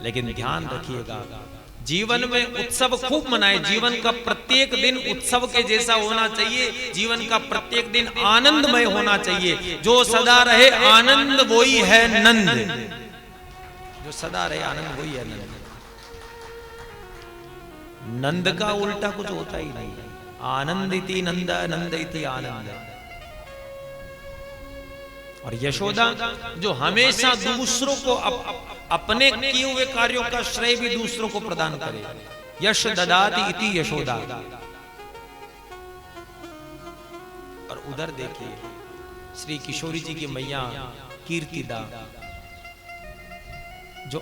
लेकिन ध्यान रखिएगा, जीवन में उत्सव खूब मनाए। जीवन का प्रत्येक दिन उत्सव के जैसा होना चाहिए। जीवन का प्रत्येक दिन आनंदमय होना चाहिए। जो सदा रहे आनंद वही है नंद। जो सदा रहे आनंद वही है नंद। नंद का उल्टा कुछ होता ही नहीं। आनंद इति नंद, नंद इति आनंद। और यशोदा जो हमेशा दूसरों को अपने किए हुए कार्यों का श्रेय भी दूसरों को प्रदान करे। यश ददाति इति यशोदा। और उधर देखिए श्री किशोरी जी की मैया कीर्तिदा, जो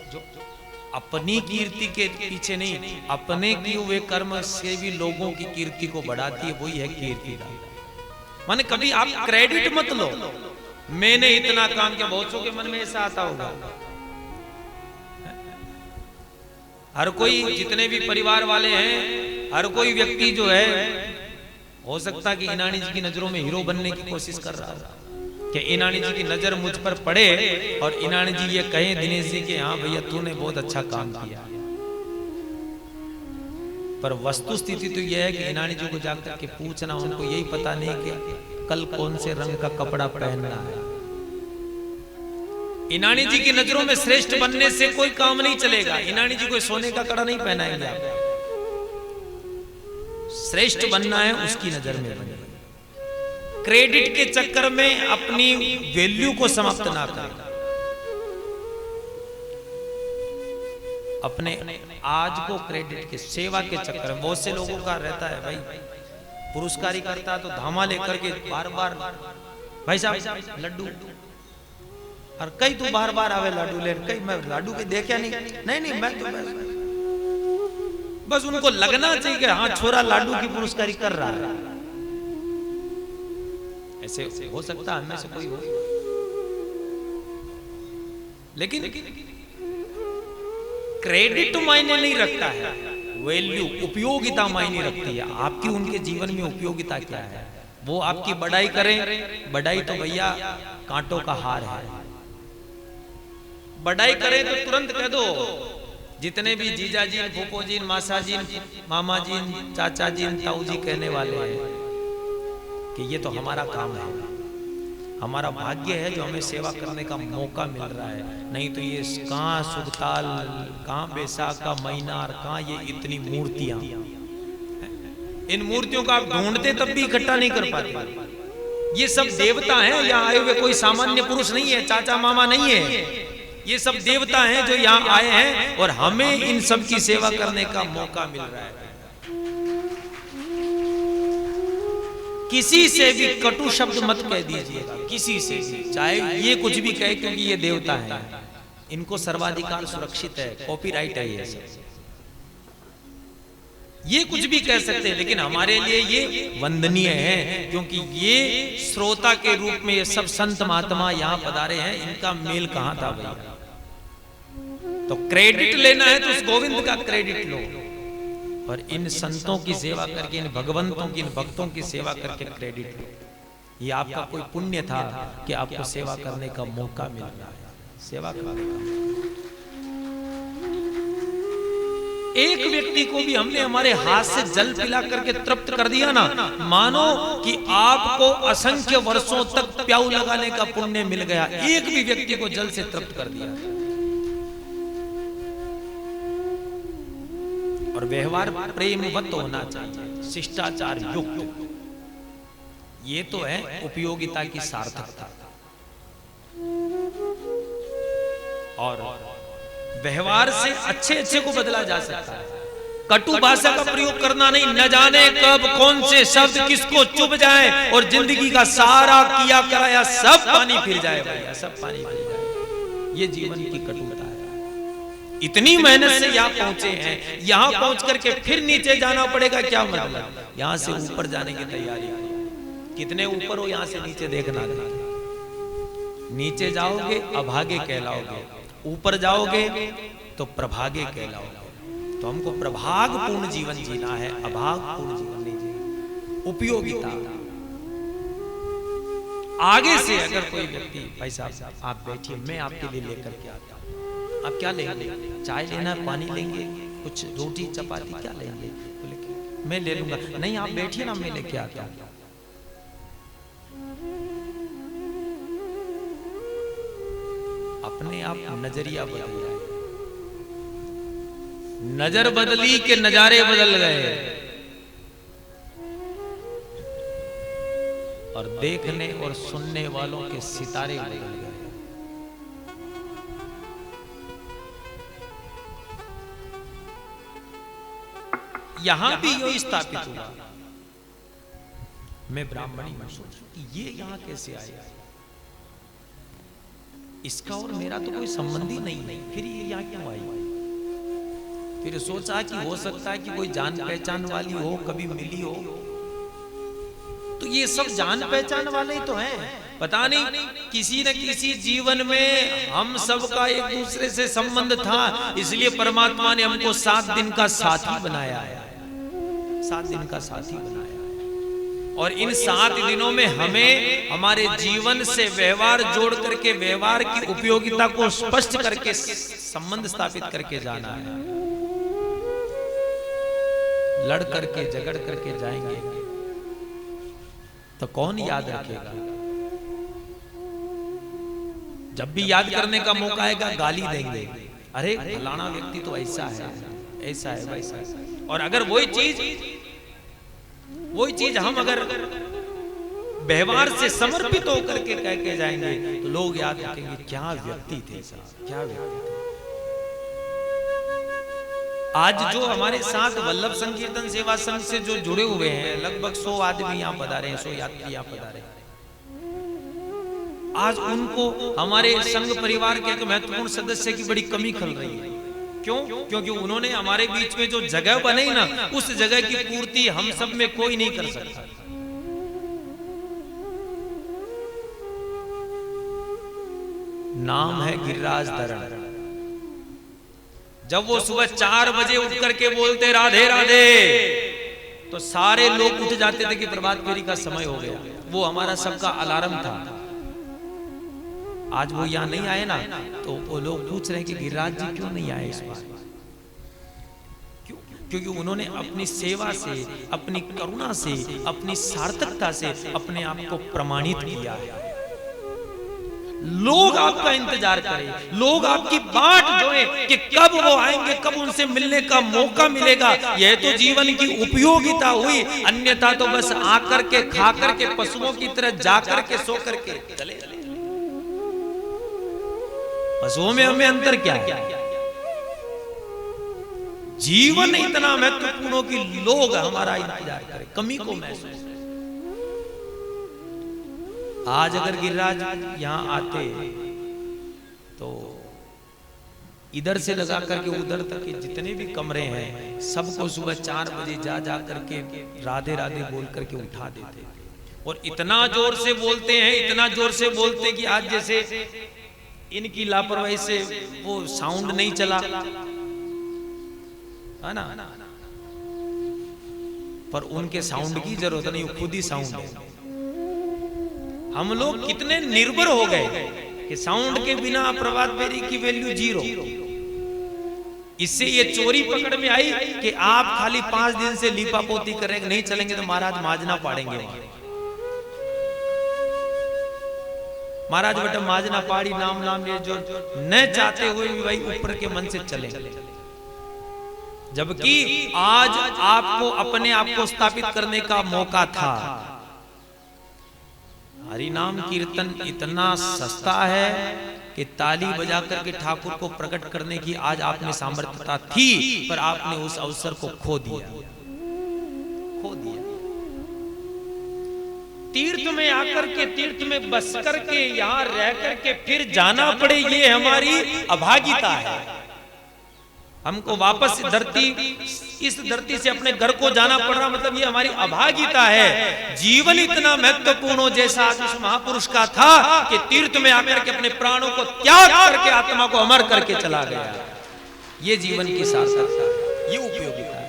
अपनी कीर्ति के पीछे नहीं, अपने किए हुए कर्म से भी लोगों की कीर्ति को बढ़ाती है, वही है कीर्तिदा। माने कभी आप क्रेडिट मत लो, मैंने इतना काम किया। बहुतों के मन में ऐसा आता होगा। हर कोई, जितने भी परिवार वाले हैं, हर कोई व्यक्ति जो है, हो सकता है कि इनानी जी की नजरों में हीरो बनने की कोशिश कर रहा है कि इनानी जी की नजर मुझ पर पड़े और इनानी जी ये कहें दिनेश जी कि हाँ भैया तूने बहुत अच्छा काम किया। पर वस्तु स्थिति तो यह है कि इनानी जी को जाकर के पूछना, उनको यही पता नहीं कि कल कौन से रंग का कपड़ा पहनना है। इनानी जी की नजरों में श्रेष्ठ बनने से कोई काम नहीं चलेगा। इनानी जी को सोने का कड़ा नहीं पहनाएंगे आप। श्रेष्ठ बनना है उसकी नजर में बने। क्रेडिट के चक्कर में अपनी वैल्यू को समाप्त ना करें। अपने आज को क्रेडिट के, सेवा के चक्कर में बहुत से लोगों का रहता है भाई, पुरस्कारी करता तो धामा लेकर के बार बार भाई साहब लड्डू, और कई तो बार बार आवे लाडू ले, कई मैं लाडू के देखा नहीं मैं तो बस उनको लगना चाहिए कि हाँ छोरा लाडू की पुरस्कारी कर रहा है। ऐसे हो सकता है हमें से कोई हो, लेकिन क्रेडिट मायने नहीं रखता है, वैल्यू, उपयोगिता मायने रखती है। आपकी उनके जीवन में उपयोगिता क्या है? वो आपकी बढ़ाई करें, बढ़ाई तो भैया कांटों का हार है। बढ़ाई करें तो तुरंत कह दो, जितने भी जीजा जी, फूफो जी, मासा जी, मामा जी, चाचा जी, ताऊ जी कहने वाले हैं कि ये तो हमारा काम है, हमारा भाग्य है जो हमें सेवा करने का मौका मिल रहा है। नहीं तो ये कहाँ सुगताल, कहाँ बैसाख का महीना और कहाँ ये इतनी मूर्तियां, इन मूर्तियों का आप ढूंढते तब भी इकट्ठा नहीं कर पाते। ये सब देवता हैं, यहाँ आए हुए कोई सामान्य पुरुष नहीं है, चाचा मामा नहीं है। ये सब देवता हैं जो यहाँ आए हैं और हमें इन सब की सेवा करने का मौका मिल रहा है। किसी से भी कटु शब्द मत कह दीजिएगा, किसी से भी, चाहे ये कुछ भी कहे, क्योंकि ये देवता है, इनको सर्वाधिकार सुरक्षित है, कॉपीराइट है ये कुछ भी कह सकते हैं, लेकिन हमारे लिए ये वंदनीय है, क्योंकि ये श्रोता के रूप में ये सब संत महात्मा यहाँ पधारे हैं। इनका मेल कहाँ था भैया? तो क्रेडिट लेना है तो उस गोविंद का क्रेडिट लो, और इन संतों की सेवा करके, इन भगवंतों की, इन भक्तों की सेवा करके क्रेडिट लो। ये आपका कोई पुण्य था कि आपको सेवा करने का मौका मिल रहा है, सेवा करने का। एक व्यक्ति को भी हमने हमारे हाथ से जल पिला करके तृप्त कर दिया ना, मानो कि आपको असंख्य वर्षों तक प्याऊ लगाने का पुण्य मिल गया। एक भी व्यक्ति को जल से तृप्त कर दिया। और व्यवहार प्रेमवत होना चाहिए, शिष्टाचार युक्त। ये तो है उपयोगिता की सार्थकता। और व्यवहार से अच्छे अच्छे को बदला जा सकता है। कटु भाषा का प्रयोग करना नहीं, न जाने कब कौन से शब्द किसको चुभ जाए और जिंदगी का सारा किया कराया सब पानी फिर जाए भैया, सब पानी फिर जाए। ये जीवन की कटुता है। इतनी मेहनत से यहाँ पहुंचे हैं, यहाँ पहुंच करके फिर नीचे जाना पड़ेगा, क्या मतलब? यहाँ से ऊपर जाने की तैयारी। कितने ऊपर हो यहाँ से नीचे देखना। नीचे जाओगे अभागे कहलाओगे, ऊपर जाओगे तो प्रभागे कहलाओगे। तो हमको प्रभागपूर्ण जीवन जीना है, अभागपूर्ण जीवन नहीं जीना। उपयोगिता। आगे से अगर कोई व्यक्ति, भाई साहब आप बैठिए, मैं आपके लिए लेकर के आता हूं, आप क्या लेंगे? चाय लेना, पानी लेंगे, कुछ रोटी चपाती क्या लेंगे? बोले मैं ले लूंगा। नहीं आप बैठिए ना, मैं लेके आता हूं। अपने आप नजरिया बदल जाए। नजर बदली के नजारे बदल गए, और देखने और सुनने वालों के सितारे बदल गए। यहां भी यही स्थापित हुआ। मैं ब्राह्मणी में सोचूं कि ये यहां कैसे आया, इसका और मेरा तो कोई संबंध ही नहीं, फिर ये यहां क्यों आई? फिर सोचा कि हो सकता है कि कोई जान पहचान वाली हो, कभी मिली हो। तो ये सब जान पहचान वाले ही तो हैं। पता नहीं किसी न किसी जीवन में हम सबका एक दूसरे से संबंध था, इसलिए परमात्मा ने हमको 7 दिन का साथी बनाया है। 7 दिन का साथी बनाया है, और इन 7 दिनों में हमें हमारे जीवन से व्यवहार जोड़ करके, व्यवहार की उपयोगिता को स्पष्ट करके, संबंध स्थापित करके जाना है। लड़ करके झगड़ करके जाएंगे तो कौन याद रखेगा? जब भी याद करने का मौका आएगा गाली देंगे, अरे फलाना व्यक्ति तो ऐसा है, ऐसा है, वैसा है। और अगर वही चीज हम अगर व्यवहार से समर्पित होकर के कह के जाएंगे तो लोग याद रखेंगे, क्या व्यक्ति थे साहब, क्या व्यक्ति थे। आज जो हमारे साथ वल्लभ संकीर्तन सेवा संघ से जो जुड़े हुए हैं, लगभग 100 आदमी यहाँ पधारे हैं, 100 यात्री यहाँ पधारे हैं। आज उनको हमारे संघ परिवार के एक महत्वपूर्ण सदस्य की बड़ी कमी खल रही है। क्यों? क्योंकि उन्होंने हमारे बीच में जो जगह बनाई ना, उस जगह की पूर्ति हम सब में कोई नहीं कर सकता। नाम है गिरिराज धरण। जब वो सुबह 4 बजे उठ करके बोलते राधे राधे, तो सारे लोग उठ जाते थे कि प्रभात फेरी का समय हो गया। वो हमारा सबका अलार्म था। आज वो यहाँ नहीं आए ना, तो वो लोग पूछ रहे हैं कि गिरिराज जी क्यों नहीं आए इस बार? क्योंकि उन्होंने अपनी सेवा से, अपनी करुणा से, अपनी सार्थकता से अपने आप को प्रमाणित किया है। लोग आपका इंतजार करें, लोग आपकी बाट जोए कि कब वो आएंगे, कब उनसे मिलने का मौका मिलेगा। यह तो जीवन की उपयोगिता हुई, अन्यथा तो बस आकर के खा करके पशुओं की तरह जाकर के सो करके चले। पशुओं में हमें अंतर क्या है? जीवन इतना महत्वपूर्ण हो कि लोग हमारा इंतजार करें, कमी को महसूस। आज अगर गिरिराज यहां आते तो इधर से लगा करके उधर तक के जितने भी कमरे हैं, सबको सुबह 4 बजे जा करके राधे राधे बोल करके उठा देते। और इतना जोर से बोलते हैं, इतना जोर से बोलते कि आज जैसे इनकी लापरवाही से वो साउंड नहीं चला है ना, पर उनके साउंड की जरूरत नहीं, खुद ही साउंड है। हम लोग कितने निर्भर हो गए कि साउंड के बिना प्रभात फेरी की वैल्यू 0। इससे ये चोरी पकड़ में आई कि आप खाली 5 दिन से लीपा पोती करेंगे, नहीं चलेंगे तो महाराज माजना पाड़ेंगे। महाराज बेटा माजना पाड़ी नाम नाम ये जो न चाहते हुए भी भाई ऊपर के मन से चले। जबकि आज आपको अपने आप को स्थापित करने का मौका था। हरि नाम कीर्तन इतना सस्ता है कि ताली बजा करके ठाकुर को प्रकट करने की आज आप में सामर्थ्यता थी, पर आपने उस अवसर को खो दिया। तीर्थ में आकर के, तीर्थ में बस करके, यहाँ रह करके फिर जाना पड़े, ये हमारी अभागिता है। हमको वापस इस धरती से अपने घर को जाना पड़ रहा, मतलब ये हमारी अभागिता है। जीवन इतना महत्वपूर्ण हो जैसा उस महापुरुष का था कि तीर्थ में आकर के अपने प्राणों को त्याग करके आत्मा को अमर करके चला गया। ये जीवन की सार्थकता है, ये उपयोगिता है।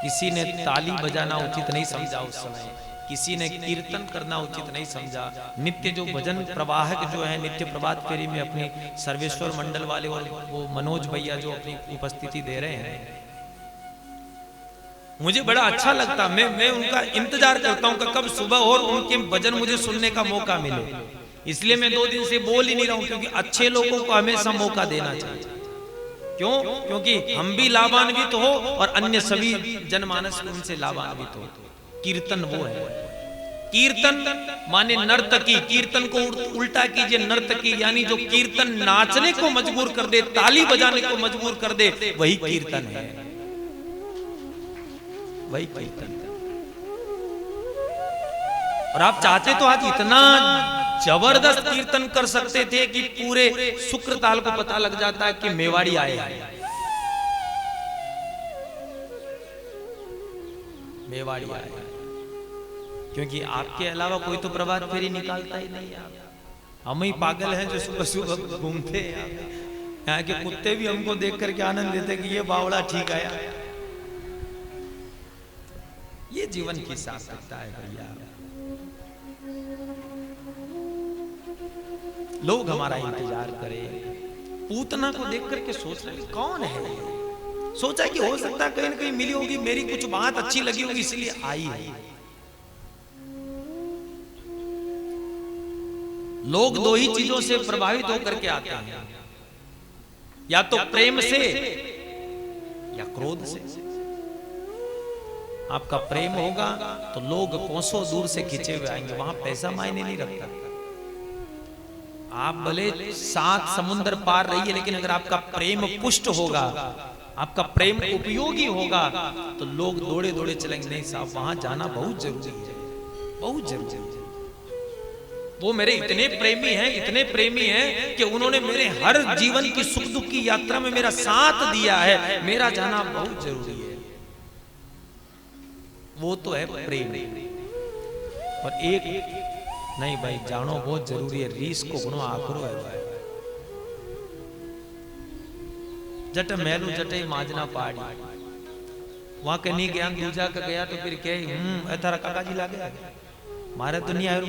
किसी ने ताली बजाना उचित नहीं समझा उस समय, किसी ने कीर्तन करना उचित नहीं समझा। नित्य जो भजन प्रवाहक जो है नित्य प्रभात फेरी में अपनी सर्वेश्वर मंडल वाले और वो मनोज भैया जो अपनी उपस्थिति दे रहे हैं, मुझे बड़ा अच्छा लगता। मैं उनका इंतजार करता हूं कि कब सुबह और उनके भजन मुझे सुनने का मौका मिले। इसलिए मैं 2 दिन से बोल ही नहीं रहा हूं, क्योंकि अच्छे लोगों को हमेशा मौका देना चाहिए। क्यों? क्योंकि हम भी लाभान्वित हो और अन्य सभी जनमानस उनसे लाभान्वित हो। कीर्तन वो है। कीर्तन माने नर्तकी। कीर्तन को उल्टा कीजिए नर्तकी, यानी जो कीर्तन नाचने को मजबूर कर दे, ताली बजाने को मजबूर कर दे, वही कीर्तन है, वही कीर्तन। और आप चाहते तो आज इतना जबरदस्त कीर्तन कर सकते थे कि पूरे शुक्र ताल को पता लग जाता है कि मेवाड़ी आए हैं, मेवाड़ी आए हैं। क्योंकि आपके अलावा कोई तो प्रभात फेरी निकालता ही नहीं। हम ही पागल हैं जो सुबह सुबह घूमते हैं। यहाँ के कुत्ते भी हमको देख करके आनंद लेते कि ये बावड़ा ठीक आया। ये जीवन की सार्थकता है भैया। लोग हमारा इंतजार करें। पूतना को देख करके सोच रहे कौन है, सोचा कि हो सकता है कहीं ना कहीं मिली होगी, मेरी कुछ बात अच्छी लगी होगी इसलिए आई है। लोग 2 ही चीजों से प्रभावित होकर के आते हैं, या तो प्रेम से या क्रोध से। आपका प्रेम होगा तो लोग कोसों दूर से खींचे हुए आएंगे, वहां पैसा मायने नहीं रखता। आप भले 7 समुद्र पार रहिए, लेकिन अगर आपका प्रेम पुष्ट होगा, आपका प्रेम उपयोगी होगा, तो लोग दौड़े दौड़े चलेंगे। नहीं साहब, वहां जाना बहुत जरूरी है, बहुत जरूरी है। वो मेरे इतने प्रेमी हैं, इतने प्रेमी हैं कि उन्होंने मेरे हर जीवन की सुख दुख की यात्रा में मेरा साथ दिया है, मेरा जाना बहुत जरूरी है। वो तो है प्रेम। और एक नहीं भाई, जानो बहुत जरूरी है, रीस को गुणो आखरो है। जट महलू जटे माजना पाड़ी, वहां के नहीं ज्ञान दूजा का गया तो फिर क्या थारा काका जी लागे मारे तो नहीं आयो।